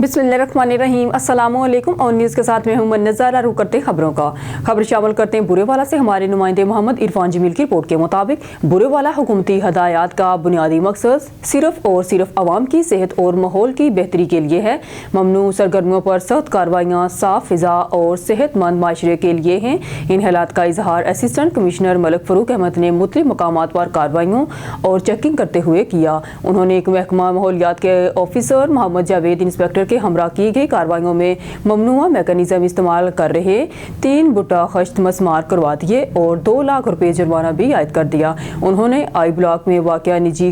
बिस्मिल्लाहिर्रहमानिर्रहीम। अस्सलाम वालेकुम। और न्यूज़ के साथ में हूं नज़ारा। रुख करते हैं खबरों का। खबर शामिल करते हैं बुरेवाला से। हमारे नुमाइंदे मोहम्मद इरफान जमील की रिपोर्ट के मुताबिक बुरेवाला हुकूमती हदायत का बुनियादी मकसद सिर्फ और सिर्फ आवाम की सेहत और माहौल की बेहतरी के लिए है। ममनू सरगर्मियों पर सख्त कार्रवाइयाँ साफ फिजा और सेहतमंद माशरे के लिए हैं। इन हालात का इजहार असिस्टेंट कमिश्नर मलिक फ़रूक अहमद ने मुख्तलिफ मकामात पर कार्रवाइयों और चेकिंग करते हुए किया। उन्होंने एक महकमा माहौलियात के ऑफिसर मोहम्मद जावेद इंस्पेक्टर के हमरा की गई कार्रवाइयों में ममनुआ मैकेनिज्म इस्तेमाल कर रहे 3 बुट्टा खश्त मसमार करवा दिए और 2 लाख रुपए जुर्माना भी आयद कर दिया। उन्होंने आई ब्लॉक में वाक़या निजी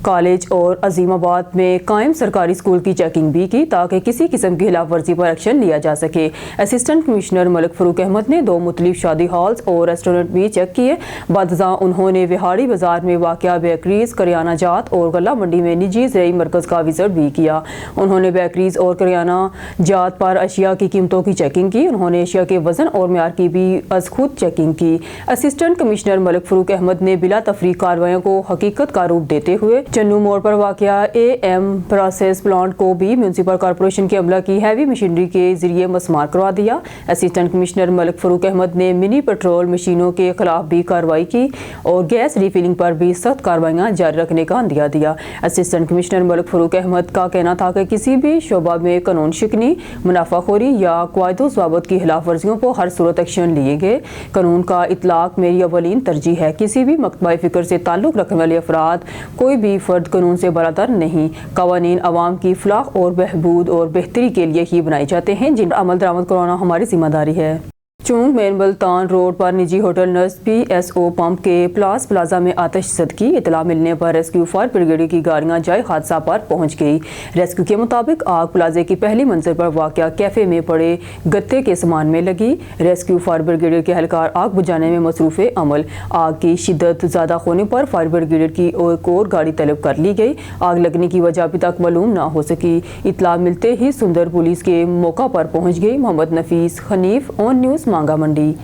कॉलेज और अजीमाबाद में कायम सरकारी स्कूल की चेकिंग भी की ताकि किसी किस्म की खिलाफ वर्जी पर एक्शन लिया जा सके। असिस्टेंट कमिश्नर मलिक फ़रूक अहमद ने 2 मुख्तलिफ शादी हॉल्स और रेस्टोरेंट भी चेक किए। बदज़ा उन्होंने विहाड़ी बाजार में वाक़या बेकरीज, करियाना जात और गला मंडी में निजी ज़राई मरकज़ का विजिट भी किया। उन्होंने बेकरीज और करियाना जात पर अशिया की कीमतों की चेकिंग की। उन्होंने अशिया के वजन और म्यार की भी अज खुद चेकिंग की। असिस्टेंट कमिश्नर मलिक फ़रूक अहमद ने बिला तफरीक कार्रवाइयों को हकीकत का रूप देते हुए चन्नू मोड़ पर वाक़या AM प्रोसेस प्लांट को भी म्यूनसिपल कॉरपोरेशन के अमला की हैवी मशीनरी के जरिए मसमार करवा दिया। असिस्टेंट कमिश्नर मलिक फ़रूक अहमद ने मिनी पेट्रोल मशीनों के खिलाफ भी कार्रवाई की और गैस रिफिलिंग पर भी सख्त कार्रवाइयाँ जारी रखने का अंदिया दिया। असिस्टेंट कमिश्नर मलिक फ़रूक अहमद का कहना था कि किसी भी शोबा में कानून शिकनी, मुनाफाखोरी या कायदो ज़वाबित की खिलाफ वर्जियों पर हर सूरत एक्शन लिए गए। कानून का इतलाक मेरी अवलीन तरजीह है। किसी भी मकतबा फ़िक्र से ताल्लुक़ रखने वाले अफराद कोई भी फ़र्द कानून से बरातर नहीं। कवानीन अवाम की फलाह और बहबूद और बेहतरी के लिए ही बनाए जाते हैं, जिन अमल दरामद कराना हमारी जिम्मेदारी है। चूंग मेन मुल्तान रोड पर निजी होटल नर्स PSO पंप के प्लाजा में आतिश ज़दगी। इतला मिलने पर रेस्क्यू फायर ब्रिगेड की गाड़ियां जाए हादसा पर पहुंच गई। रेस्क्यू के मुताबिक आग प्लाजे की पहली मंजिल पर वाक़या कैफ़े में पड़े गत्ते के सामान में लगी। रेस्क्यू फायर ब्रिगेड के एहलकार आग बुझाने में मसरूफ़ अमल। आग की शिद्दत ज़्यादा होने पर फायर ब्रिगेड की एक और गाड़ी तलब कर ली गई। आग लगने की वजह अभी तक मालूम न हो सकी। इतला मिलते ही सुंदर पुलिस के मौका पर पहुँच गई। मोहम्मद नफीस हनीफ, ऑन न्यूज़, मांगा मंडी।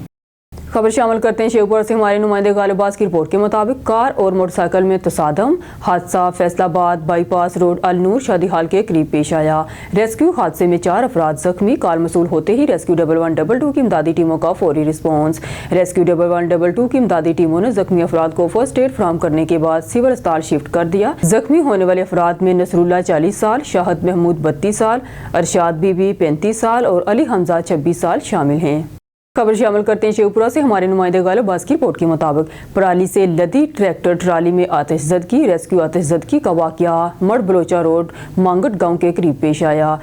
खबर शामिल करते हैं शेखपुरा से। हमारे नुमाइंदे गालिबाज की रिपोर्ट के मुताबिक कार और मोटरसाइकिल में तसादम। हादसा फैसलाबाद बाईपास रोड अलनूर शादी हाल के करीब पेश आया। रेस्क्यू हादसे में 4 अफराद जख्मी। कॉल मसूल होते ही रेस्क्यू 1122 की इमदादी टीमों का फौरी रिस्पॉन्स। रेस्क्यू 1122 की इमदादी टीमों ने जख्मी अफराद को फर्स्ट एड फराहम करने के बाद सिविल अस्पताल शिफ्ट कर दिया। जख्मी होने वाले अफराद में नसरुल्ला 40 साल, शाहद महमूद 32 साल, अरशाद बीबी 35 साल और अली हमजा 26 साल शामिल हैं। खबर शामिल करते हैं शेखपुरा से। हमारे नुमाइंदे गालिबाज की रिपोर्ट के मुताबिक पराली से लदी ट्रैक्टर ट्राली में आतिशज़दगी। रेस्क्यू आतिशज़दगी का वाक़या मड बलोचा रोड मांगट गांव के करीब पेश आया।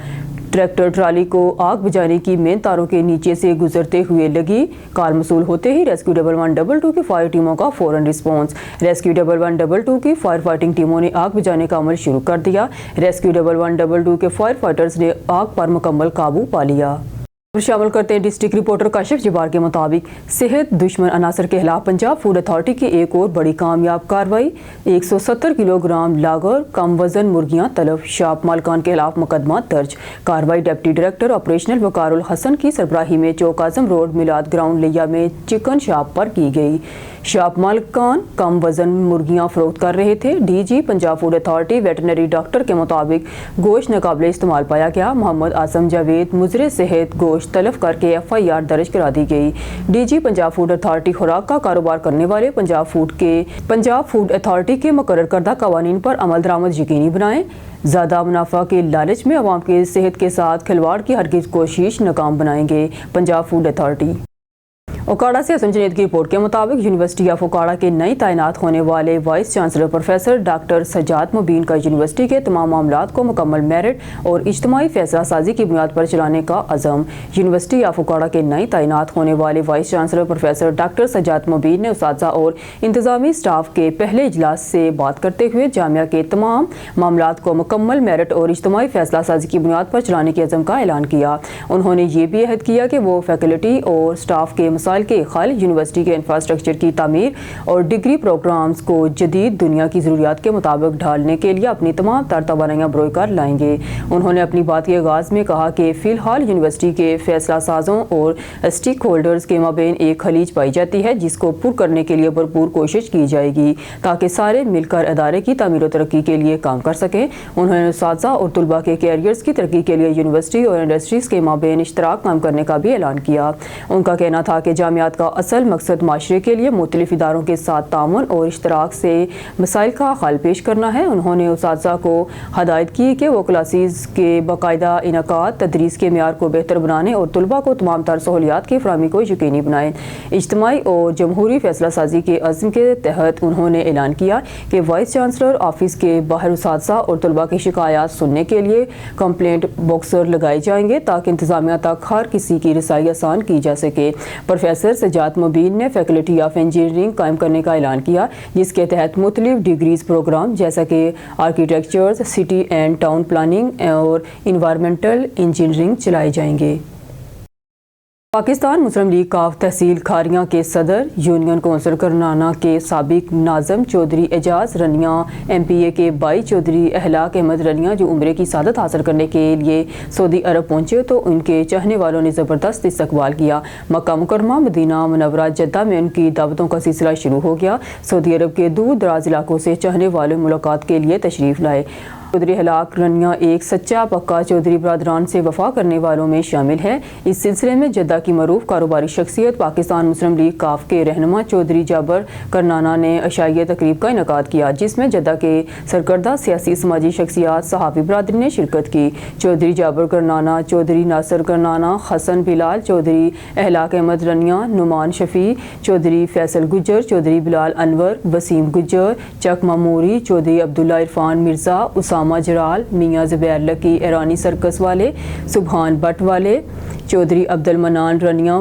ट्रैक्टर ट्राली को आग बुझाने की मेन तारों के नीचे से गुजरते हुए लगी। कार मसूल होते ही रेस्क्यू 1122 की फायर टीमों का फौरन रिस्पॉन्स। रेस्क्यू 1122 की फायर फाइटिंग टीमों ने आग बुझाने का अमल शुरू कर दिया। रेस्क्यू 1122 के फायर फाइटर्स ने आग पर मुकम्मल काबू पा लिया। शामिल करते हैं डिस्ट्रिक्ट रिपोर्टर काशिफ जबार के मुताबिक सेहत दुश्मन अनासर के खिलाफ पंजाब फूड अथॉरिटी की एक और बड़ी कामयाब कार्रवाई। 170 किलोग्राम लागर कम वजन मुर्गियां तलब। शॉप मालकान के खिलाफ मुकदमा दर्ज। कार्रवाई deputy director operational Waqarul Hasan की सरबराही में चौक आजम रोड मिलाद ग्राउंड लिया में चिकन शॉप पर की गई। शॉप मालकान कम वजन मुर्गियां फरोख्त कर रहे थे। DG Punjab food authority veterinary doctor के मुताबिक गोश्त नाकाबिले इस्तेमाल पाया गया। मोहम्मद आसम जावेद मुजरे सेहत गोश्त तलब करके FIR दर्ज करा दी गई। DG पंजाब फूड अथॉरिटी खुराक का कारोबार करने वाले पंजाब फूड अथॉरिटी के मुकर्रर करदा कवानीन पर अमल दरामद यकीनी बनाएं। ज़्यादा मुनाफा के लालच में अवाम की सेहत के साथ खिलवाड़ की हरगिज़ कोशिश नाकाम बनाएंगे पंजाब फूड अथॉरिटी। ओकाड़ा से हसन जुनैद की रिपोर्ट के मुताबिक यूनिवर्सिटी ऑफ ओकाड़ा के नई तैनात होने वाले vice chancellor professor doctor Sajjad Mubeen का यूनिवर्सिटी के तमाम मामलात को मुकम्मल मेरिट और इज्तिमाई फैसला साजी की बुनियाद पर चलाने का अज़म। यूनिवर्सिटी ऑफ ओकाड़ा के नई तैनात होने वाले vice chancellor professor doctor Sajjad Mubeen ने उस्ताज़ा और इंतजामी स्टाफ के पहले इजलास से बात करते हुए जामिया के तमाम मामलात को मुकम्मल मेरिट और इज्तिमाई फैसला साजी की बुनियाद पर चलाने के अज़म का ऐलान किया। उन्होंने ये भी अहद किया कि वो फैकल्टी और स्टाफ के मसाइल مسائل کے حل، یونیورسٹی کے انفراسٹرکچر کی تعمیر اور ڈگری پروگرامز کو جدید دنیا کی ضروریات کے مطابق ڈھالنے کے لیے اپنی تمام تر توانائیاں بروئے کر لائیں گے۔ انہوں نے اپنی بات کے آغاز میں کہا کہ فی الحال یونیورسٹی کے فیصلہ سازوں اور اسٹیک ہولڈرز کے مابین ایک خلیج پائی جاتی ہے جس کو پر کرنے کے لیے بھرپور کوشش کی جائے گی تاکہ سارے مل کر ادارے کی تعمیر و ترقی کے لیے کام کر سکیں۔ انہوں نے اساتذہ اور طلباء کے کیریئرز کی ترقی کے لیے یونیورسٹی اور انڈسٹریز کے مابین اشتراک قائم کرنے کا بھی اعلان کیا۔ ان کا کہنا تھا کہ جامعات کا اصل مقصد معاشرے کے لیے مختلف اداروں کے ساتھ تعاون اور اشتراک سے مسائل کا حل پیش کرنا ہے۔ انہوں نے اساتذہ کو ہدایت کی کہ وہ کلاسز کے باقاعدہ انعقاد، تدریس کے معیار کو بہتر بنانے اور طلباء کو تمام تر سہولیات کی فراہمی کو یقینی بنائیں۔ اجتماعی اور جمہوری فیصلہ سازی کے عزم کے تحت انہوں نے اعلان کیا کہ وائس چانسلر آفس کے باہر اساتذہ اور طلباء کی شکایات سننے کے لیے کمپلینٹ باکسر لگائے جائیں گے تاکہ انتظامیہ تک ہر کسی کی رسائی آسان کی جا سکے۔ پروفیسر سجاد مبین نے فیکلٹی آف انجینئرنگ قائم کرنے کا اعلان کیا جس کے تحت مختلف ڈگریز پروگرام جیسا کہ architecture, city and town planning اور انوائرمنٹل انجینئرنگ چلائے جائیں گے۔ پاکستان مسلم لیگ کاف تحصیل کھاریاں کے صدر، یونین کونسل کرنانا کے سابق ناظم چودھری اعجاز رنیاں، ایم پی اے کے بائی چودھری اخلاق احمد رنیاں جو عمرے کی سعادت حاصل کرنے کے لیے سعودی عرب پہنچے تو ان کے چاہنے والوں نے زبردست استقبال کیا۔ مکہ مکرمہ، مدینہ منورہ، جدہ میں ان کی دعوتوں کا سلسلہ شروع ہو گیا۔ سعودی عرب کے دور دراز علاقوں سے چاہنے والے ملاقات کے لیے تشریف لائے۔ چودھری اخلاق رنیاں ایک سچا پکا چودھری برادران سے وفا کرنے والوں میں شامل ہے۔ اس سلسلے میں جدہ کی معروف کاروباری شخصیت پاکستان مسلم لیگ کاف کے رہنما چودھری جابر کرنانا نے عشائیہ تقریب کا انعقاد کیا جس میں جدہ کے سرکردہ سیاسی سماجی شخصیات صحافی برادری نے شرکت کی۔ چودھری جابر کرنانا، چودھری ناصر کرنانا، حسن بلال، چودھری اخلاق احمد رنیاں، نعمان شفیع، چودھری فیصل گجر، چودھری بلال انور، وسیم گجر، چک ماموری، چودھری عبداللہ عرفان مرزا، اسامہ جرال، میاں زبیر لکی ایرانی سرکس والے، سبحان بٹ والے، چودھری عبد المنان رنیاں،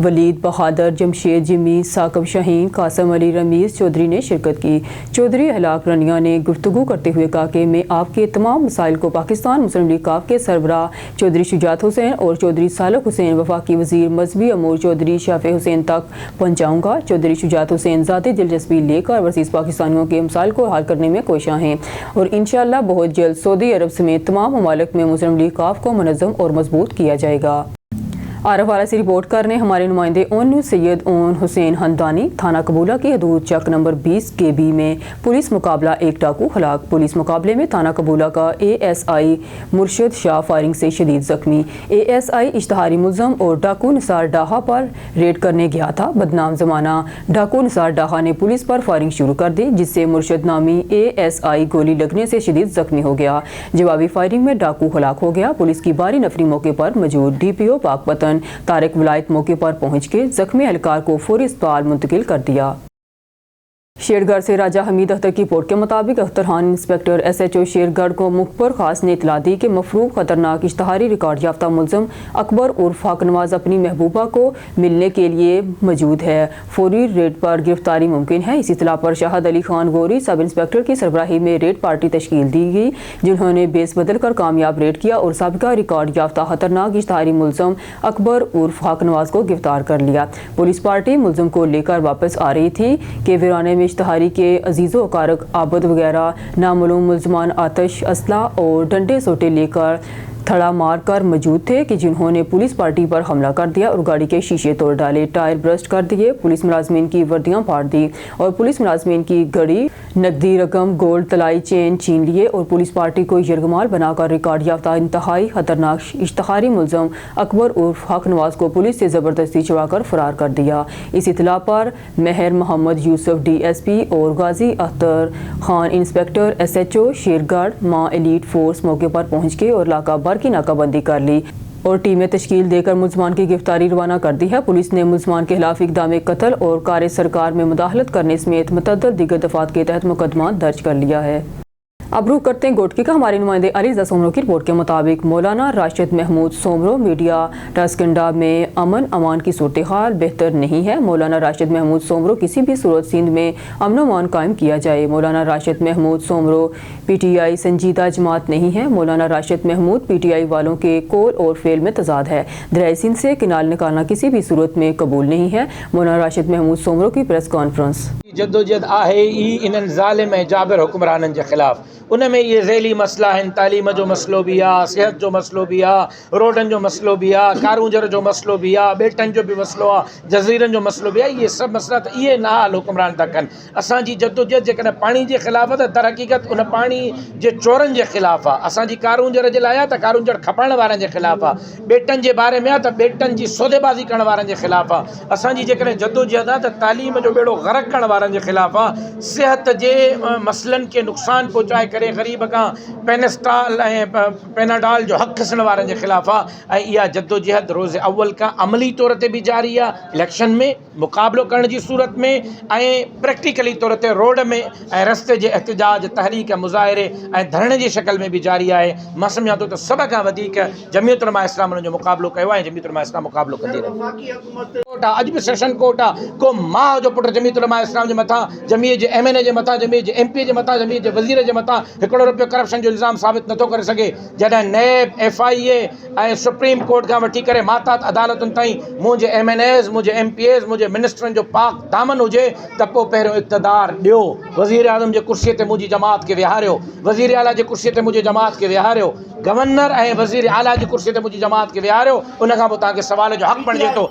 ولید بہادر، جمشید جمی، ثاقب شاہین، قاسم علی رمیز چودھری نے شرکت کی۔ چودھری اخلاق رنیاں نے گفتگو کرتے ہوئے کہا کہ میں آپ کے تمام مسائل کو پاکستان مسلم لیگ کاف کے سربراہ چودھری شجاعت حسین اور چودھری صالح حسین، وفاقی وزیر مذہبی امور چودھری شافع حسین تک پہنچاؤں گا۔ چودھری شجاعت حسین ذاتی دلچسپی لے کر اوورسیز پاکستانیوں کے مسائل کو حل کرنے میں کوشاں ہیں اور انشاءاللہ بہت جلد سعودی عرب سمیت تمام ممالک میں مسلم لیگ کاف کو منظم اور مضبوط کیا جائے گا۔ عارف والا سے رپورٹ کرنے ہمارے نمائندے اون نیوز سید اون حسین ہندانی۔ تھانہ قبولہ کی حدود چک نمبر 20 KB میں پولیس مقابلہ، ایک ڈاکو ہلاک۔ پولیس مقابلے میں تھانہ قبولہ کا ASI مرشد شاہ فائرنگ سے شدید زخمی۔ ASI اشتہاری ملزم اور ڈاکو نثار ڈاہا پر ریڈ کرنے گیا تھا۔ بدنام زمانہ ڈاکو نثار ڈاہا نے پولیس پر فائرنگ شروع کر دی جس سے مرشد نامی ASI گولی لگنے سے شدید زخمی ہو گیا۔ جوابی فائرنگ میں ڈاکو ہلاک ہو گیا۔ پولیس کی باری نفری موقع پر موجود DPO پاک پتن طارق ولایت موقع پر پہنچ کے زخمی اہلکار کو فوری اسپتال منتقل کر دیا۔ شیر گڑھ سے راجہ حمید اختر کی رپورٹ کے مطابق اختر خان انسپکٹر SHO شیر گڑھ کو مخبر خاص نے اطلاع دی کہ مفروض خطرناک اشتہاری ریکارڈ یافتہ ملزم اکبر عرف حق نواز اپنی محبوبہ کو ملنے کے لیے موجود ہے، فوری ریڈ پر گرفتاری ممکن ہے۔ اس اطلاع پر شاہد علی خان گوری سب انسپکٹر کی سربراہی میں ریڈ پارٹی تشکیل دی گئی جنہوں نے بیس بدل کر کامیاب ریڈ کیا اور سابقہ ریکارڈ یافتہ خطرناک اشتہاری ملزم اکبر عرف حق نواز کو گرفتار کر لیا۔ پولیس پارٹی ملزم کو لے کر واپس آ رہی تھی کہ ویرانے میں اشتہاری کے عزیز و اقارب عابد وغیرہ نامعلوم ملزمان آتش، اسلحہ اور ڈنڈے سوٹے لے کر تھڑا مار کر موجود تھے کہ جنہوں نے پولیس پارٹی پر حملہ کر دیا اور گاڑی کے شیشے توڑ ڈالے، ٹائر برسٹ کر دیے، پولیس ملازمین کی وردیاں پھاڑ دی اور پولیس ملازمین کی گھڑی، نقدی رقم، گولڈ طلائی چین چھین لیے اور پولیس پارٹی کو یرغمال بنا کر ریکارڈ یافتہ انتہائی خطرناک اشتہاری ملزم اکبر عرف حق نواز کو پولیس سے زبردستی چھڑا کر فرار کر دیا۔ اس اطلاع پر مہر محمد یوسف DSP اور غازی اختر خان انسپکٹر SHO شیر گڑھ ماں ایلیٹ فورس موقع پر پہنچ کے اور علاقہ بھر کی ناکہ بندی کر لی اور ٹیمیں تشکیل دے کر ملزمان کی گرفتاری روانہ کر دی ہے۔ پولیس نے ملزمان کے خلاف اقدام قتل اور کار سرکار میں مداخلت کرنے سمیت متعدد دیگر دفعات کے تحت مقدمہ درج کر لیا ہے۔ अब रुख करते हैं गोटकी का। हमारे नुमाइंदे अली रज़ा सोमरो की रिपोर्ट के मुताबिक मौलाना राशिद महमूद सोमरो मीडिया टास्कंडा में अमन अमान की सूरत हाल बेहतर नहीं है। मौलाना राशिद महमूद सोमरो किसी भी सूरत सिंध में अमन अमान कायम किया जाए। मौलाना राशिद महमूद सोमरो PTI संजीदा जमात नहीं है। मौलाना राशिद महमूद PTI वालों के कौल और फेल में तजाद है। दरियाए सिंध से किनाल निकालना किसी भी सूरत में कबूल नहीं है। मौलाना राशिद महमूद सोमरो की प्रेस कॉन्फ्रेंस। जद्दोजहद आहे इन्हनि ज़ालिम ऐं जाबिर हुक्मराननि जे ख़िलाफ़। उन में इहे ज़ैली मसला आहिनि, तालीम जो मसइलो बि आहे, सिहत जो मसइलो बि आहे, रोडनि जो मसइलो बि आहे, कारूंजर जो मसइलो बि आहे, ॿेटनि जो बि मसइलो आहे, जज़ीरनि जो मसइलो बि आहे। इहे सभु मसइला त इहे ना हाल हुक्मरान था कनि। असांजी जद्दोजहद जेकॾहिं पाणी जे ख़िलाफ़ आहे त दर हक़ीक़त उन पाणी जे चोरनि जे ख़िलाफ़ आहे। असांजी कारूंजर जे लाइ आहे त कारूंजर खपाइण वारनि जे ख़िलाफ़ आहे। ॿेटनि जे बारे में आहे त ॿेटनि जी सौदेबाज़ी करण वारनि जे ख़िलाफ़ आहे। असांजी जेकॾहिं जद्दोजहद आहे त तालीम जो बेड़ो ग़रक़ करण वारनि जे ख़िलाफ़ आहे। सिहत जे मसइलनि खे नुक़सान पहुचाए करे ग़रीब खां पेनेस्टाल ऐं पेनाडाल जो हक़ खसण वारनि जे ख़िलाफ़ आहे। ऐं इहा जद्दोजहद रोज़ अव्वल खां अमली तौर ते बि जारी आहे, इलेक्शन में मुक़ाबिलो करण जी सूरत में, ऐं प्रैक्टिकली तौर ते रोड में ऐं रस्ते जे एहतजाज, तहरीक, मुज़ाहिरे ऐं धरणे जी शक्ल में बि जारी आहे। मां सम्झां थो त सभ खां वधीक जमीयत उलमा इस्लाम उन्हनि जो मुक़ाबिलो कयो आहे ऐं जमीयत उलमा इस्लाम मुक़ाबिलो कंदी रहे। अॼु बि सेशन कोर्ट आहे। को माउ जो पुटु जमीयत उलमा इस्लाम जे मथां, जमीयत जे MNA जे मथां, जमीयत जे MP जे मथां, जमीयत जे वज़ीर जे मथां हिकिड़ो रुपयो करप्शन जो इल्ज़ाम साबित नथो करे सघे। जॾहिं नैब, FIA ऐं सुप्रीम कोर्ट खां वठी करे मातात अदालतुनि ताईं मुंहिंजे MNAs, मुंहिंजे MPAs, मुंहिंजे मिनिस्टरनि जो पाक दामन हुजे त पोइ पहिरियों इक़्तिदार ॾियो। वज़ीर आज़म जे कुर्सीअ ते मुंहिंजी जमात खे विहारियो, वज़ीर आला जे कुर्सीअ ते मुंहिंजी जमात खे विहारियो, गवर्नर ऐं वज़ीर आला जी कुर्सीअ ते मुंहिंजी जमात खे विहारियो। उन खां पोइ तव्हांखे सवाल जो हक़ बणिजे थो।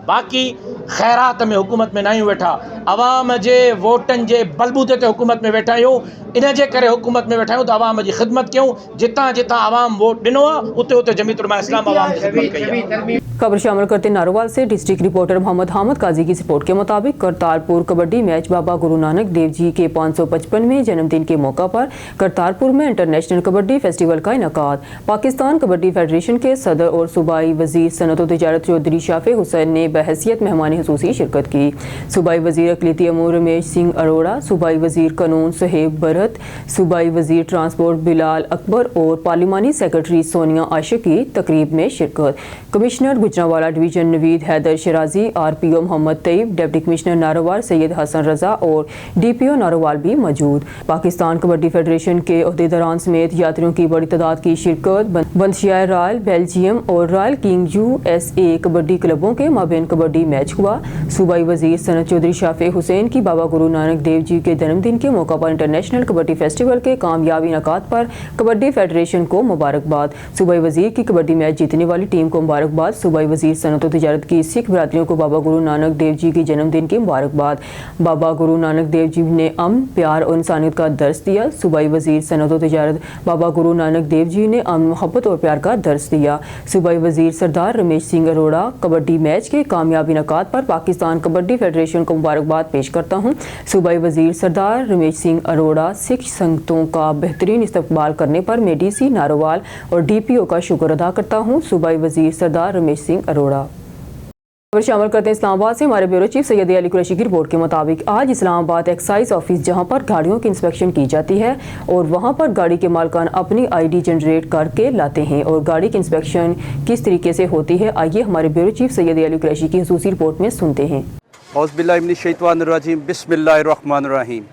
बाक़ी ख़ैरात में हुकूमत में न आहियूं वेठा, अवाम जे वोटनि जे बलबूते ते हुकूमत में वेठा आहियूं। इन जे करे हुकूमत में वेठा आहियूं त अवाम जी ख़िदमत कयूं। जितां जितां अवाम वोट ॾिनो आहे उते उते जमीयत उलमा इस्लाम अवाम जी ख़िदमत कई आहे। खबर शामिल करते नारोवाल से डिस्ट्रिक्ट रिपोर्टर मोहम्मद हामिद काजी की रिपोर्ट के मुताबिक करतारपुर कबड्डी मैच बाबा गुरु नानक देव जी के 555वें जन्मदिन के मौका पर करतारपुर में इंटरनेशनल कबड्डी फेस्टिवल का इनेकाद। पाकिस्तान कबड्डी फेडरेशन के सदर और सूबाई वजीर सनअत व तिजारत चौधरी शाफे हुसैन ने बहैसियत मेहमान हुसूसी शिरकत की। सूबाई वजीर अक़लियती अमूर रमेश सिंह अरोड़ा, सूबाई वजीर कानून सुहेब बरहत, सूबाई वजीर ट्रांसपोर्ट बिलाल अकबर और पार्लिमानी सेक्रेटरी सोनिया आशिक की तकरीब में शिरकत। Commissioner Gujranwala division Naveed Haider Shirazi, RPO Muhammad Tayyab, deputy commissioner Narowal Syed Hasan Raza और DPO नारोवाल भी मौजूद। पाकिस्तान कबड्डी फेडरेशन के अहदेदारान समेत यात्रियों की बड़ी तादाद की शिरकत। बंदशियार रॉयल, बेल्जियम और रॉयल किंग USA कबड्डी क्लबों के माबेन कबड्डी मैच हुआ। सूबाई वजीर सनत चौधरी शाफे हुसैन की बाबा गुरु नानक देव जी के जन्मदिन के मौका पर इंटरनेशनल कबड्डी फेस्टिवल के कामयाब इनेकाद पर कबड्डी फेडरेशन को मुबारकबाद। सूबाई वजीर की कबड्डी मैच जीतने वाली टीम को मुबारकबाद। सूबाई वजीर सनअत व तिजारत की सिख बरादरियों को बाबा गुरु नानक देव जी की जन्मदिन की मुबारकबाद। बाबा गुरु नानक देव जी ने अमन, प्यार और इंसानियत का दर्स दिया। सूबाई वजीर सनअत व तिजारत बाबा गुरु नानक देव जी ने अमन, मोहब्बत और प्यार का दर्स दिया। सूबाई वजीर सरदार रमेश सिंह अरोड़ा, कबड्डी मैच के कामयाब इनेकाद पर पाकिस्तान कबड्डी फेडरेशन को मुबारकबाद पेश करता हूँ। सूबाई वजीर सरदार रमेश सिंह अरोड़ा, सिख संगतों का बेहतरीन इस्तकबाल करने पर मैं DC नारोवाल और DPO का शुक्र अदा करता हूँ। सूबाई वजीर सरदार रमेश सिंह अरोड़ा। खबर शामिल करते हैं इस्लामाबाद से। हमारे ब्यूरो चीफ सैयद अली कुरैशी की रिपोर्ट के मुताबिक आज इस्लामाबाद एक्साइज ऑफिस, जहां पर गाड़ियों की इंस्पेक्शन की जाती है और वहां पर गाड़ी के मालिकान अपनी ID जनरेट करके लाते हैं और गाड़ी की इंस्पेक्शन किस तरीके से होती है, आइए हमारे ब्यूरो चीफ सैयद अली कुरैशी की खुसूसी रिपोर्ट में सुनते हैं। औज़ुबिल्लाहिमिनश्शैतानिर्रजीम, बिस्मिल्लाहिर्रहमानिर्रहीम।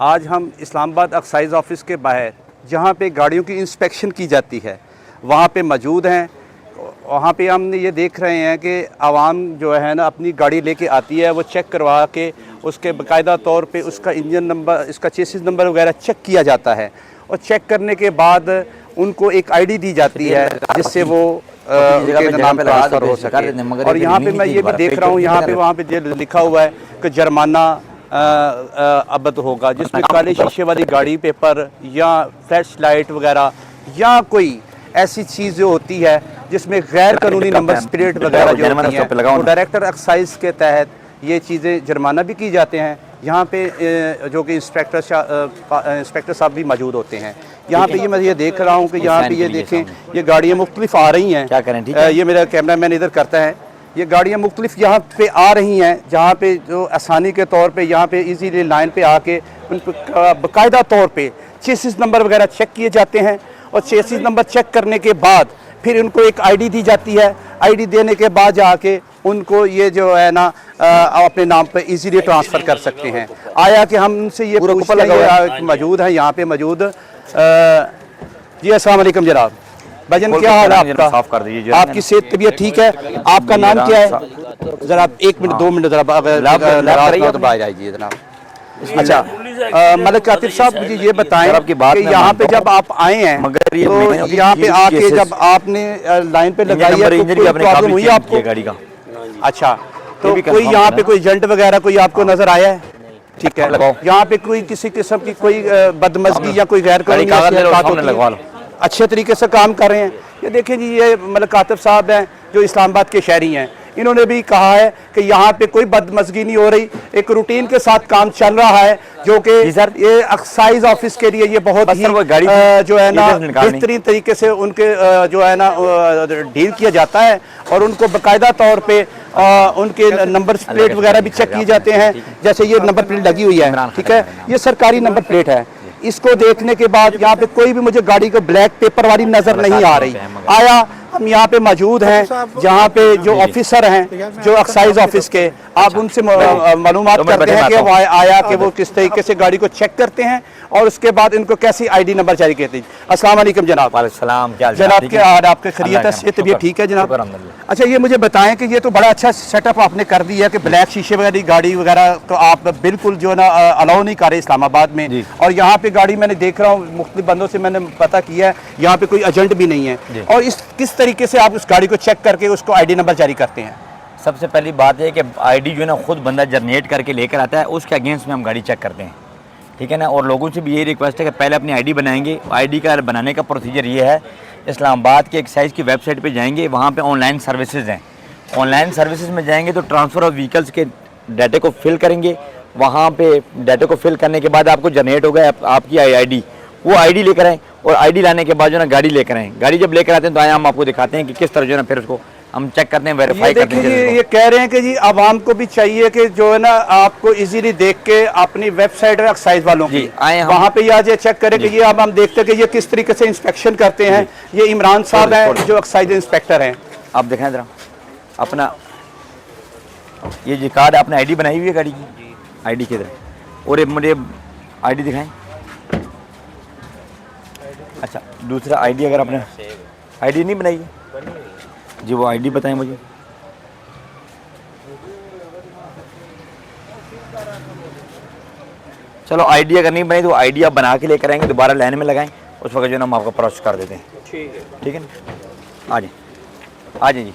आज हम इस्लामाबाद एक्साइज ऑफिस के बाहर, जहाँ पे गाड़ियों की इंस्पेक्शन की जाती है, वहाँ पे मौजूद हैं। वहाँ पे हम ये देख रहे हैं कि आवाम जो है ना अपनी गाड़ी लेके आती है, वो चेक करवा के उसके बाकायदा तौर पे उसका इंजन नंबर, इसका चेसिस नंबर वगैरह चेक किया जाता है और चेक करने के बाद उनको एक ID दी जाती है जिससे वो उनके नाम ट्रांसफ़र हो सके। और यहाँ पे मैं ये भी देख रहा हूँ, यहाँ पे वहाँ पे लिखा हुआ है कि जुर्माना अबद होगा, जिसमें काले शीशे वाली गाड़ी पेपर या फ्लैश लाइट वगैरह या कोई ऐसी चीज़ जो होती है जिसमें गैर कानूनी नंबर प्लेट वगैरह जो होती है, तो डायरेक्टर एक्साइज के तहत ये चीज़ें जुर्माना भी की जाते हैं। यहाँ पे जो कि इंस्पेक्टर साहब भी मौजूद होते हैं। यहाँ पे मैं ये देख रहा हूँ कि यहाँ पे ये देखें, ये गाड़ियाँ मुख्तलिफ आ रही हैं। क्या करें, ठीक है? ये मेरा कैमरा मैन इधर करता है। ये गाड़ियाँ मुख्तलिफ यहाँ पे आ रही हैं, जहाँ पे जो आसानी के तौर पे यहाँ पे इजीली लाइन पे आके उन पर बाकायदा तौर पे चेसिस नंबर वगैरह चेक किए जाते हैं, और चेसिस नंबर चेक करने के बाद फिर उनको एक आईडी दी जाती है। आईडी देने के बाद जाके उनको ये जो है ना अपने नाम पे इजीली ट्रांसफ़र कर सकते हैं। आया कि हम उनसे ये पूछते हैं, मौजूद हैं यहाँ पे मौजूद जी। अस्सलाम वालेकुम जनाब, भजन क्या हाल है आपका? साफ कर दीजिए। आपकी सेहत तबीयत ठीक है? आपका नाम क्या है? जरा 1 मिनट 2 मिनट जरा तो बाहर आइए जनाब। अच्छा, मलिक कातिब साहब मुझे ये बताएं कि यहाँ पे जब आप आए हैं तो यहाँ पे आके जब आपने लाइन पे लगाई है तो कोई प्रॉब्लम हुई आपको गाड़ी का? अच्छा, तो कोई यहाँ पे कोई एजेंट वगैरह कोई आपको नजर आया है? ठीक है, यहाँ पे कोई किसी किस्म की कोई बदमज़गी या कोई गैर कानूनी अच्छे तरीके से काम कर रहे हैं? ये देखें जी, ये मलिक कातिब साहब हैं जो इस्लामाबाद के शहरी हैं, इन्होंने भी कहा है कि यहाँ पे कोई बदमज़गी नहीं हो रही, एक रूटीन के साथ काम चल रहा है, जो कि ये एक्साइज ऑफिस के लिए ये बहुत ही जो है ना बेहतरीन तरीके से उनके जो है ना डील किया जाता है, और उनको बाकायदा तौर पे उनके नंबर प्लेट वगैरह भी चेक किए जाते हैं। जैसे ये नंबर प्लेट लगी हुई है, ठीक है, ये सरकारी नंबर प्लेट है। इसको देखने के बाद यहाँ पे कोई भी मुझे गाड़ी को ब्लैक पेपर वाली नजर नहीं आ रही। आया हम यहाँ पे मौजूद हैं जहाँ पे जो ऑफिसर हैं जो एक्साइज ऑफिस के, आप उनसे मालूमात करते हैं कि वो आया कि वो किस तरीके से गाड़ी को चेक करते हैं और उसके बाद इनको कैसी आईडी नंबर जारी करते हैं। अस्सलाम वालेकुम जनाब। जनाब के आपके खैरियत है? सेहत तबीयत ठीक है जनाब? अच्छा, ये मुझे बताएं कि ये तो बड़ा अच्छा सेटअप आपने कर दिया है कि ब्लैक शीशे वगैरह गाड़ी वगैरह तो आप बिल्कुल जो है ना अलाउ नहीं कर रहे इस्लामाबाद में, और यहाँ पे गाड़ी मैंने देख रहा हूँ मुख्तलिफ बंदों से मैंने पता किया है यहाँ पे कोई एजेंट भी नहीं है, और इस किस तरीके से आप उस गाड़ी को चेक करके उसको आईडी नंबर जारी करते हैं? सबसे पहली बात है कि आईडी जो है ना खुद बंदा जनरेट करके लेकर आता है, उसके अगेंस्ट में हम गाड़ी चेक करते हैं, ठीक है ना। और लोगों से भी यही रिक्वेस्ट है कि पहले अपनी आईडी बनाएंगे। आईडी का बनाने का प्रोसीजर ये है, इस्लामाबाद के एक्साइज की वेबसाइट पे जाएंगे, वहाँ पे ऑनलाइन सर्विसेज हैं। ऑनलाइन सर्विसेज में जाएंगे तो ट्रांसफ़र ऑफ व्हीकल्स के डाटे को फिल करेंगे, वहाँ पे डाटे को फिल करने के बाद आपको जनरेट होगा आपकी आईडी, वो आईडी लेकर आएँ, और आईडी लाने के बाद जो है ना गाड़ी लेकर आएँ। गाड़ी जब लेकर आते हैं तो आए हम आपको दिखाते हैं कि किस तरह जो है ना फिर उसको हम चेक करते हैं, वेरीफाई करते हैं। ये कह रहे हैं कि जी आवाम को भी चाहिए कि जो है ना आपको इजीली देख के अपनी वेबसाइट है एक्साइज वालों की वहाँ पे आज ये चेक करें कि ये अब हम देखते हैं कि ये किस तरीके से इंस्पेक्शन करते हैं। ये इमरान साहब हैं जो एक्साइज इंस्पेक्टर हैं। आप दिखाएं जरा अपना ये जी कार्ड, आपने आईडी बनाई हुई है गाड़ी की, आईडी किधर है? और मुझे आईडी दिखाएं। अच्छा, दूसरा आईडी अगर आपने आईडी नहीं बनाई है जी, वो आईडी बताएं मुझे। चलो आईडी अगर नहीं बनाई तो आईडी आप बना के लेकर आएंगे, दोबारा लाइन में लगाएं, उस वक्त जो है ना हम आपका प्रोसेस कर देते हैं। ठीक है ना, आ जाइए जी,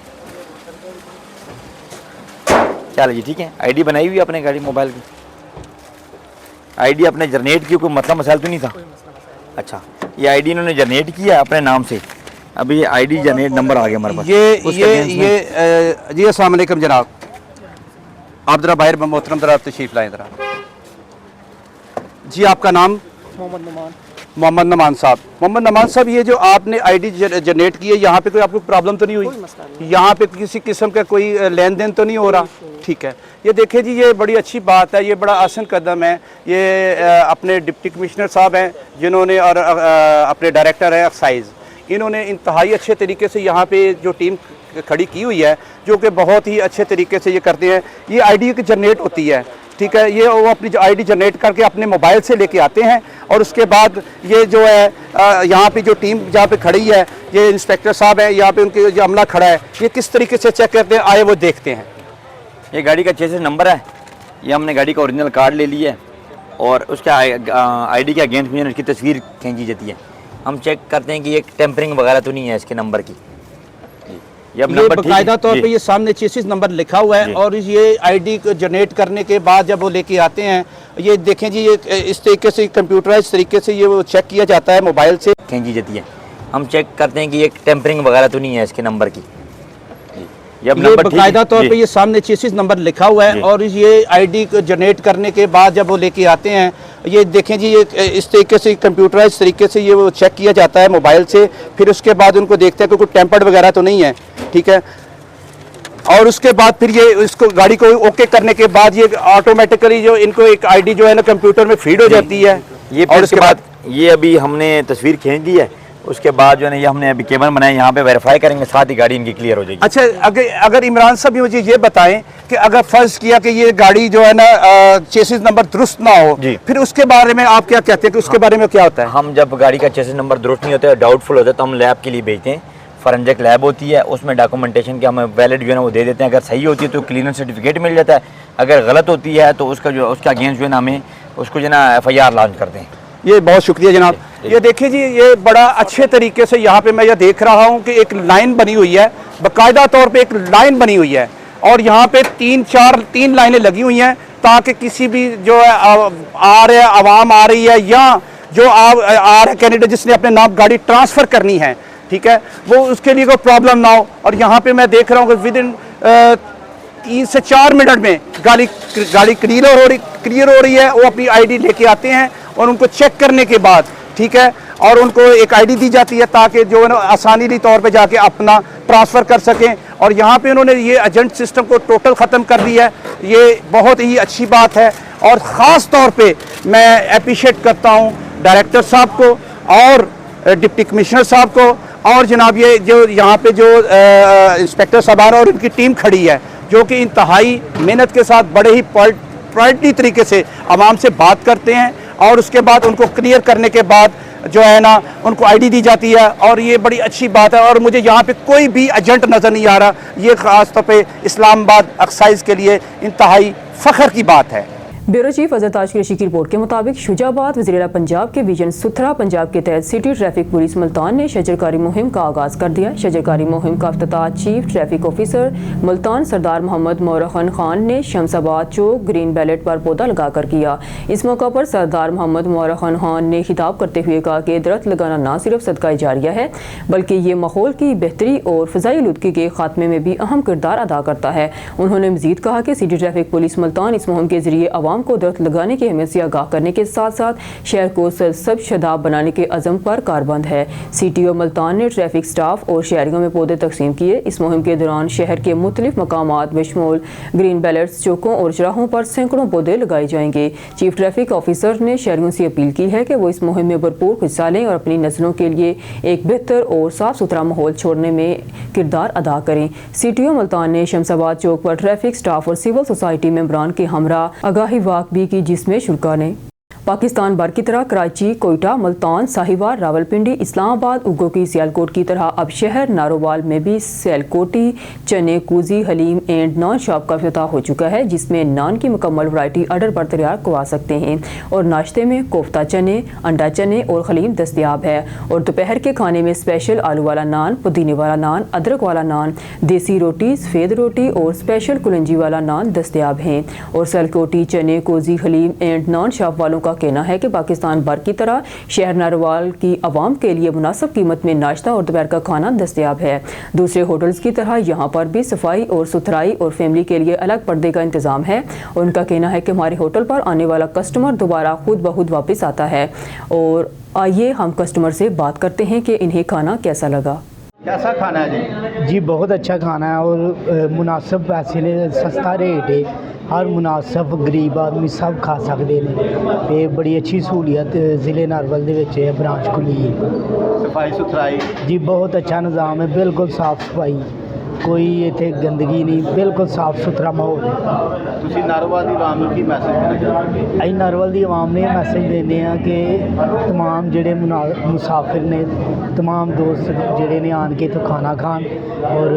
चलो जी, ठीक है। आईडी बनाई हुई अपने गाड़ी मोबाइल की, आईडी अपने जनरेट की, कोई मतलब मसाइल तो नहीं था? अच्छा, ये आईडी इन्होंने जनरेट किया अपने नाम से, अभी ये आईडी जनरेट नंबर आ गया हमारे पास। ये जी अस्सलाम वालेकुम जनाब, आप ज़रा बाहर मोहतरम ज़रा तशरीफ़ लाएं ज़रा जी। आपका नाम? मोहम्मद नमान साहब। मोहम्मद नमान साहब, ये जो आपने आईडी जनरेट की है, यहाँ पे कोई आपको प्रॉब्लम तो नहीं हुई? यहाँ पे किसी किस्म का कोई लेन देन तो नहीं हो रहा? ठीक है, ये देखें जी, ये बड़ी अच्छी बात है, ये बड़ा आसान कदम है। ये अपने डिप्टी कमिश्नर साहब हैं जिन्होंने, और अपने डायरेक्टर है एक्साइज, इन्होंने इंतहाई अच्छे तरीके से यहाँ पे जो टीम खड़ी की हुई है, जो कि बहुत ही अच्छे तरीके से ये करते हैं। ये आईडी की जनरेट होती है, ठीक है, ये वो अपनी आईडी जनरेट करके अपने मोबाइल से लेके आते हैं, और उसके बाद ये जो है यहाँ पे जो टीम जहाँ पे खड़ी है, ये इंस्पेक्टर साहब हैं, यहाँ पे उनके जो अमला खड़ा है, ये किस तरीके से चेक करते हैं, आए वो देखते हैं। ये गाड़ी का चेसिस नंबर है, ये हमने गाड़ी का ओरिजिनल कार्ड ले लिया है, और उसके आईडी के अगेंस्ट में उसकी तस्वीर खींची जाती है। हम चेक करते हैं कि ये टेम्परिंग वगैरह तो नहीं है इसके नंबर की। ये बाकायदा तौर पे ये सामने चेसिस नंबर लिखा हुआ है, और ये आईडी को जनरेट करने के बाद जब वो लेके आते हैं, ये देखें जी, ये इस तरीके से कंप्यूटराइज तरीके से ये वो चेक किया जाता है, मोबाइल से खींची जाती है। हम चेक करते हैं कि ये टेम्परिंग वगैरह तो नहीं है इसके नंबर की। ये बाकायदा तौर पे ये सामने चेसिस नंबर लिखा हुआ है, और ये आईडी को जनरेट करने के बाद जब वो लेके आते हैं, ये देखें जी, ये इस तरीके से कंप्यूटराइज तरीके से ये वो चेक किया जाता है मोबाइल से, फिर उसके बाद उनको देखते हैं कि कोई टेम्पर्ड वगैरह तो नहीं है। ठीक है, اور اس کے بعد پھر یہ اس کو گاڑی کو اوکے کرنے کے بعد یہ آٹومیٹکلی جو ان کو ایک آئی ڈی جو ہے نا کمپیوٹر میں فیڈ ہو جاتی ہے. یہ پھر اس کے بعد یہ ابھی ہم نے تصویر کھینچ دی ہے, اس کے بعد جو ہے نا یہ ہم نے ابھی کیبل بنایا, یہاں پہ ویریفائی کریں گے, ساتھ ہی گاڑی ان کی کلیئر ہو جائے گی. اچھا اگر عمران صاحب مجھے یہ بتائیں کہ اگر فرض کیا کہ یہ گاڑی جو ہے نا چیسز نمبر درست نہ ہو, پھر اس کے بارے میں آپ کیا کہتے ہیں کہ اس کے بارے میں کیا ہوتا ہے؟ ہم جب گاڑی کا چیسز نمبر درست نہیں ہوتا ہے, ڈاؤٹ فل ہوتا ہے, تو ہم لیب کے لیے بھیجتے ہیں. فورنزک لیب ہوتی ہے, اس میں ڈاکومنٹیشن کے ہمیں ویلڈ جو ہے نا وہ دے دیتے ہیں. اگر صحیح ہوتی ہے تو کلیننس سرٹیفکیٹ مل جاتا ہے, اگر غلط ہوتی ہے تو اس کا اگینسٹ جو ہے نا ہمیں اس کو جو ہے نا FIR لانچ کرتے ہیں. یہ بہت شکریہ جناب. یہ دیکھیں جی, یہ بڑا اچھے طریقے سے یہاں پہ میں یہ دیکھ رہا ہوں کہ ایک لائن بنی ہوئی ہے, باقاعدہ طور پہ ایک لائن بنی ہوئی ہے, اور یہاں پہ تین لائنیں لگی ہوئی ہیں تاکہ کسی بھی جو ہے آ رہے عوام آ رہی ہے یا جو آ رہا ہے کینڈیڈیٹ جس نے اپنے نام گاڑی ٹرانسفر کرنی ہے, ٹھیک ہے, وہ اس کے لیے کوئی پرابلم نہ ہو. اور یہاں پہ میں دیکھ رہا ہوں کہ ودن 3 سے 4 منٹ میں گاڑی کلیئر ہو رہی ہے. وہ اپنی آئی ڈی لے کے آتے ہیں اور ان کو چیک کرنے کے بعد, ٹھیک ہے, اور ان کو ایک آئی ڈی دی جاتی ہے تاکہ جو ہے نا آسانی طور پہ جا کے اپنا ٹرانسفر کر سکیں. اور یہاں پہ انہوں نے یہ ایجنٹ سسٹم کو ٹوٹل ختم کر دیا ہے. یہ بہت ہی اچھی بات ہے, اور خاص طور پہ میں اپریشیٹ کرتا ہوں ڈائریکٹر صاحب کو اور ڈپٹی کمشنر صاحب کو, اور جناب یہ جو یہاں پہ جو انسپیکٹر صاحبان اور ان کی ٹیم کھڑی ہے جو کہ انتہائی محنت کے ساتھ بڑے ہی پوائنٹلی طریقے سے عوام سے بات کرتے ہیں, اور اس کے بعد ان کو کلیئر کرنے کے بعد جو ہے نا ان کو آئی ڈی دی جاتی ہے. اور یہ بڑی اچھی بات ہے, اور مجھے یہاں پہ کوئی بھی ایجنٹ نظر نہیں آ رہا. یہ خاص طور پہ اسلام آباد ایکسائز کے لیے انتہائی فخر کی بات ہے. بیورو چیف اظہر تاج قریشی کی رپورٹ کے مطابق شجاع آباد وزیر اعلیٰ پنجاب کے ویژن ستھرا پنجاب کے تحت سٹی ٹریفک پولیس ملتان نے شجرکاری مہم کا آغاز کر دیا. شجرکاری مہم کا افتتاح چیف ٹریفک آفیسر ملتان سردار محمد مورخن خان نے شمس آباد چوک گرین بیلٹ پر پودا لگا کر کیا. اس موقع پر سردار محمد مورخن خان نے خطاب کرتے ہوئے کہا کہ درخت لگانا نہ صرف صدقہ جاریہ ہے بلکہ یہ ماحول کی بہتری اور فضائی آلودگی کے خاتمے میں بھی اہم کردار ادا کرتا ہے. انہوں نے مزید کہا کہ سٹی ٹریفک پولیس ملتان اس مہم کے ذریعے عوام کو درخت لگانے کی اہمیت سے آگاہ کرنے کے ساتھ ساتھ شہر کو سرسبز شاداب بنانے کے عزم پر کاربند ہے. سی ٹی او ملتان نے ٹریفک سٹاف اور شہریوں میں پودے تقسیم کیے. اس مہم کے دوران شہر کے مختلف مقامات بشمول گرین بیلٹس, چوکوں اور چراہوں پر سینکڑوں پودے لگائے جائیں گے. چیف ٹریفک آفیسر نے شہریوں سے اپیل کی ہے کہ وہ اس مہم میں بھرپور حصہ لیں اور اپنی نسلوں کے لیے ایک بہتر اور صاف ستھرا ماحول چھوڑنے میں کردار ادا کریں. سی ٹی او ملتان نے شمس آباد چوک پر ٹریفک سٹاف اور سول سوسائٹی ممبران کے ہمراہ آگاہی واک بھی کی جس میں شرکا نے پاکستان بھر کی طرح کراچی, کوئٹہ, ملتان, ساہیوال, راولپنڈی, اسلام آباد, اگو کی سیالکوٹ کی طرح اب شہر نارووال میں بھی سیالکوٹی چنے cosy haleem and non shop کا افتتاح ہو چکا ہے جس میں نان کی مکمل ورائٹی آرڈر پر تیار کروا سکتے ہیں اور ناشتے میں کوفتہ چنے, انڈا چنے اور حلیم دستیاب ہے. اور دوپہر کے کھانے میں اسپیشل آلو والا نان, پودینے والا نان, ادرک والا نان, دیسی روٹی, سفید روٹی اور اسپیشل کلنجی والا نان دستیاب ہیں. اور سیالکوٹی چنے cosy haleem and non shop والوں کا کہنا ہے کہ پاکستان بھر کی طرح شہر نارووال کی عوام کے لیے مناسب قیمت میں ناشتہ اور دوپہر کا کھانا دستیاب ہے. دوسرے ہوٹلز کی طرح یہاں پر بھی صفائی اور ستھرائی اور فیملی کے لیے الگ پردے کا انتظام ہے. اور ان کا کہنا ہے کہ ہمارے ہوٹل پر آنے والا کسٹمر دوبارہ خود بخود واپس آتا ہے. اور آئیے ہم کسٹمر سے بات کرتے ہیں کہ انہیں کھانا کیسا لگا. کیسا کھانا ہے جی؟ جی بہت اچھا کھانا ہے اور مناسب پیسے نے, سستا ریٹ ہے, ہر مناسب غریب آدمی سب کھا سکتے ہیں. یہ بڑی اچھی سہولیت ضلع نارول دے برانچ کھلی ہے. صفائی ستھرائی جی بہت اچھا نظام ہے, بالکل صاف صفائی, کوئی اتنے گندگی نہیں, بالکل صاف ستھرا ماحول ہے. تسی نارووال دی عوام نوں کی میسج دینا چاہتے ہیں؟ ਅਸੀਂ ਨਾਰਵਲ ਦੀ ਆਵਾਮ ਨੇ ਮੈਸੇਜ ਦਿੰਦੇ ਆ ਕਿ तमाम ਜਿਹੜੇ ਮੁਸਾਫਿਰ ਨੇ, तमाम ਦੋਸਤ ਜਿਹੜੇ ਨੇ ਆਣ ਕੇ ਇੱਥੋਂ ਖਾਣਾ ਖਾਣ ਔਰ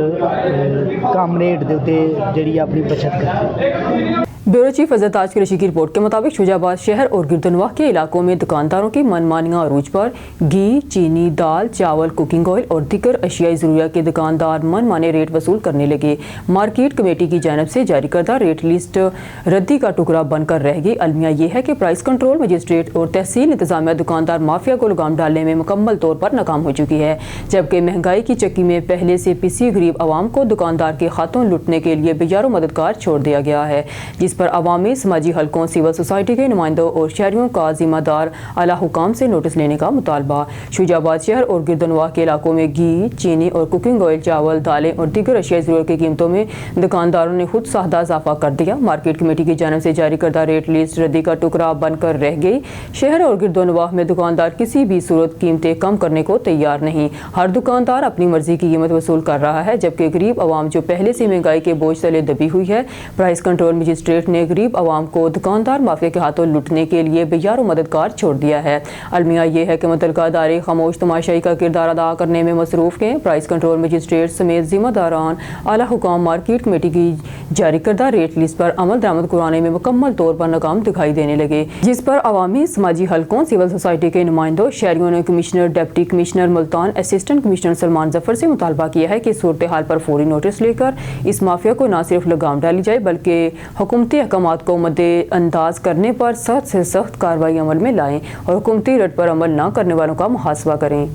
ਕਮ ਰੇਟ ਦੇ ਉੱਤੇ ਜਿਹੜੀ ਆਪਣੀ ਬਚਤ ਕਰਨ. بیورو چیف اظہر تاج قریشی کی رپورٹ کے مطابق شجاع آباد شہر اور گردنواح کے علاقوں میں دکانداروں کی من مانیاں عروج پر. گھی, چینی, دال, چاول, کوکنگ آئل اور دیگر اشیاء ضروریہ کے دکاندار من مانے ریٹ وصول کرنے لگے. مارکیٹ کمیٹی کی جانب سے جاری کردہ ریٹ لسٹ ردی کا ٹکڑا بن کر رہ گئی. المیہ یہ ہے کہ پرائس کنٹرول, مجسٹریٹ اور تحصیل انتظامیہ دکاندار مافیا کو لگام ڈالنے میں مکمل طور پر ناکام ہو چکی ہے, جبکہ مہنگائی کی چکی میں پہلے سے پسی غریب عوام کو دکاندار کے ہاتھوں لٹنے کے لیے بے یار و مددگار چھوڑ دیا گیا ہے, جس पर अवामी समाजी हलकों, सिविल सोसाइटी के नुमाइंदों और शहरियों का जिम्मेदार आला हुकाम से नोटिस लेने का मुतालबा। शुजाबाद शहर और गिरदनवाह के इलाकों में घी, चीनी और कुकिंग ऑयल, चावल, दालें और दीगर अशिया ज़रूरत की कीमतों में दुकानदारों ने खुद साहदा इजाफा कर दिया। मार्केट कमेटी की जानिब से जारी करदा रेट लिस्ट रद्दी का टुकड़ा बनकर रह गई। शहर और गिरदनवाह में दुकानदार किसी भी सूरत कीमतें कम करने को तैयार नहीं। हर दुकानदार अपनी मर्जी की कीमत वसूल कर रहा है, जबकि गरीब आवाम जो पहले से महंगाई के बोझ तले दबी हुई है। प्राइस कंट्रोल मजिस्ट्रेट ने गरीब आवाम को दुकानदार माफिया के हाथों लुटने के लिए बेयार मददगार छोड़ दिया है। अलमिया ये है कि मुतल्लिका इदारे खामोश तमाशाई का किरदार अदा करने में मसरूफ हैं। प्राइस कंट्रोल मजिस्ट्रेट समेत जिम्मेदारान आला हुकाम मार्केट कमेटी की जारी करदा रेट लिस्ट पर अमल दरामद कराने में मुकम्मल तौर पर नाकाम दिखाई देने लगे, जिस पर अवामी समाजी हलकों, सिविल सोसाइटी के नुमाइंदों, शहरियों ने commissioner, deputy commissioner Multan, assistant commissioner Salman Zafar से मुतालबा किया है कि सूरत हाल पर फौरी नोटिस लेकर इस माफिया को न सिर्फ लगाम डाली जाए बल्कि हुकूमती अहकामात को मद्देनंदाज करने पर सख्त से सख्त कार्रवाई अमल में लाएं और हुकूमती रट पर अमल न करने वालों का मुहासबा करें।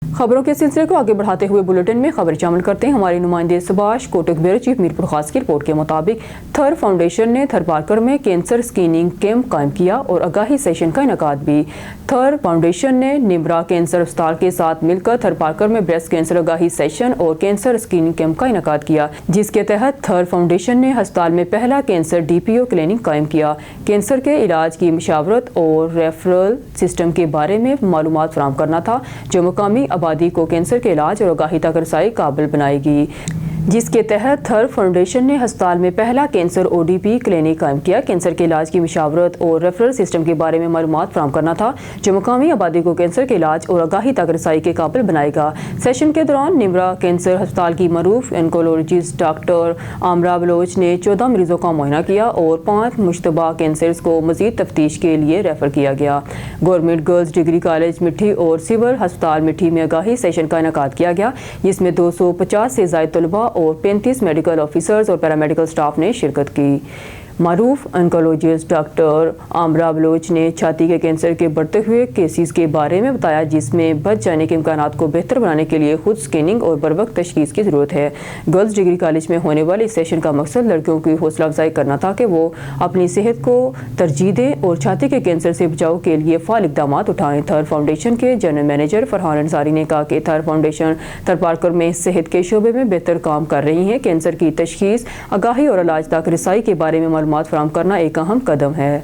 खबरों के सिलसिले को आगे बढ़ाते हुए बुलेटिन में खबर शामिल करते हैं। हमारे नुमाइंदे सुभाष कोटक ब्यूरो चीफ मीरपुर खास की रिपोर्ट के मुताबिक थर फाउंडेशन ने थर पार्कर में कैंसर स्क्रीनिंग कैंप कायम किया और आगाही सेशन का इनेकाद भी। थर फाउंडेशन ने निमरा कैंसर अस्पताल के साथ मिलकर थर पार्कर में ब्रेस्ट कैंसर आगाही सेशन और कैंसर स्क्रीनिंग कैंप का इनेकाद किया, जिसके तहत थर फाउंडेशन ने अस्पताल में पहला कैंसर DPO क्लिनिक कायम किया। कैंसर के इलाज की मशावरत और रेफरल सिस्टम के बारे में मालूमात फराहम करना था, जो मुकामी आबादी को कैंसर के इलाज और आगाही तक रसाई काबिल बनाएगी, जिसके तहत थर फाउंडेशन ने अस्पताल में पहला कैंसर ODP क्लिनिक कायम किया। कैंसर के इलाज की मशावरत और रेफरल सिस्टम के बारे में मालूमात फराहम करना था, जो मुकामी आबादी को कैंसर के इलाज और आगाही तक रसाई के काबिल बनाएगा। सेशन के दौरान निमरा कैंसर अस्पताल की मरूफ ऑन्कोलॉजिस्ट डॉक्टर आमरा बलोच ने 14 मरीजों का मुआयना किया और 5 मुश्तबा कैंसर्स को मजीद तफ्तीश के लिए रेफर किया गया। गवर्नमेंट गर्ल्स डिग्री कॉलेज मिठी और सिविल अस्पताल मिठी में आगाही सेशन का इनेकाद किया गया, जिसमें 250 से ज़ायद तलबा और 35 मेडिकल ऑफिसर्स और पैरामेडिकल स्टाफ ने शिरकत की। मारूफ ऑन्कोलॉजिस्ट डॉक्टर आमरा बलोच ने छाती के कैंसर के बढ़ते हुए केसेस के बारे में बताया, जिसमें बच जाने के इम्कानात को बेहतर बनाने के लिए खुद स्कैनिंग और बरवक्त तशखीस की ज़रूरत है। गर्ल्स डिग्री कॉलेज में होने वाले इस सेशन का मकसद लड़कियों की हौसला अफजाई करना था कि वो अपनी सेहत को तरजीह दें और छाती के कैंसर से बचाव के लिए फ़ाल इक़दाम उठाएँ। थर फाउंडेशन के जनरल मैनेजर फरहान अंसारी ने कहा कि थर फाउंडेशन थर पार्कर में सेहत के शोबे में बेहतर काम कर रही है। कैंसर की तशखीस, आगाही और इलाज तक रसाई के बारे में मालूमात फराहम करना एक अहम कदम है।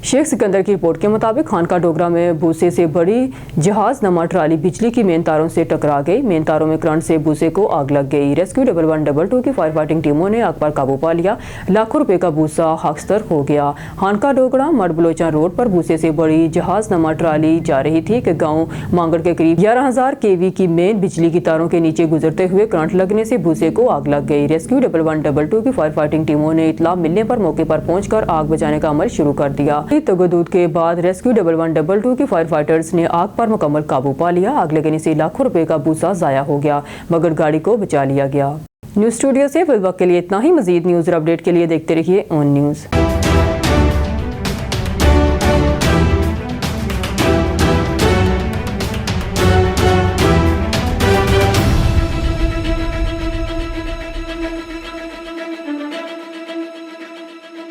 शेख सिकंदर की रिपोर्ट के मुताबिक खानका डोगरा में भूसे से बड़ी जहाज नमा ट्राली बिजली की मेन तारों से टकरा गई। मेन तारों में करंट से भूसे को आग लग गई। रेस्क्यू 1112 की फायर फाइटिंग टीमों ने आग पर काबू पा लिया। लाखों रुपए का भूसा खाकस्तर हो गया। खानका डोगरा मड बलोचा रोड पर भूसे से बड़ी जहाज नमा ट्राली जा रही थी कि गांव मांगड़ के करीब 11,000 kV की मेन बिजली की तारों के नीचे गुजरते हुए करंट लगने से भूसे को आग लग गई। रेस्क्यू 1112 की फायर फाइटिंग टीमों ने इतला मिलने पर मौके पर पहुंचकर आग बुझाने का अमल शुरू कर दिया। तगदूद के बाद रेस्क्यू 1112 की फायर फाइटर्स ने आग पर मुकम्मल काबू पा लिया। आग लगने से लाखों रुपए का भूसा जाया हो गया, मगर गाड़ी को बचा लिया गया। न्यूज़ स्टूडियो से फिल वक्त के लिए इतना ही। मजीद न्यूज़ और अपडेट के लिए देखते रहिए ऑन न्यूज़।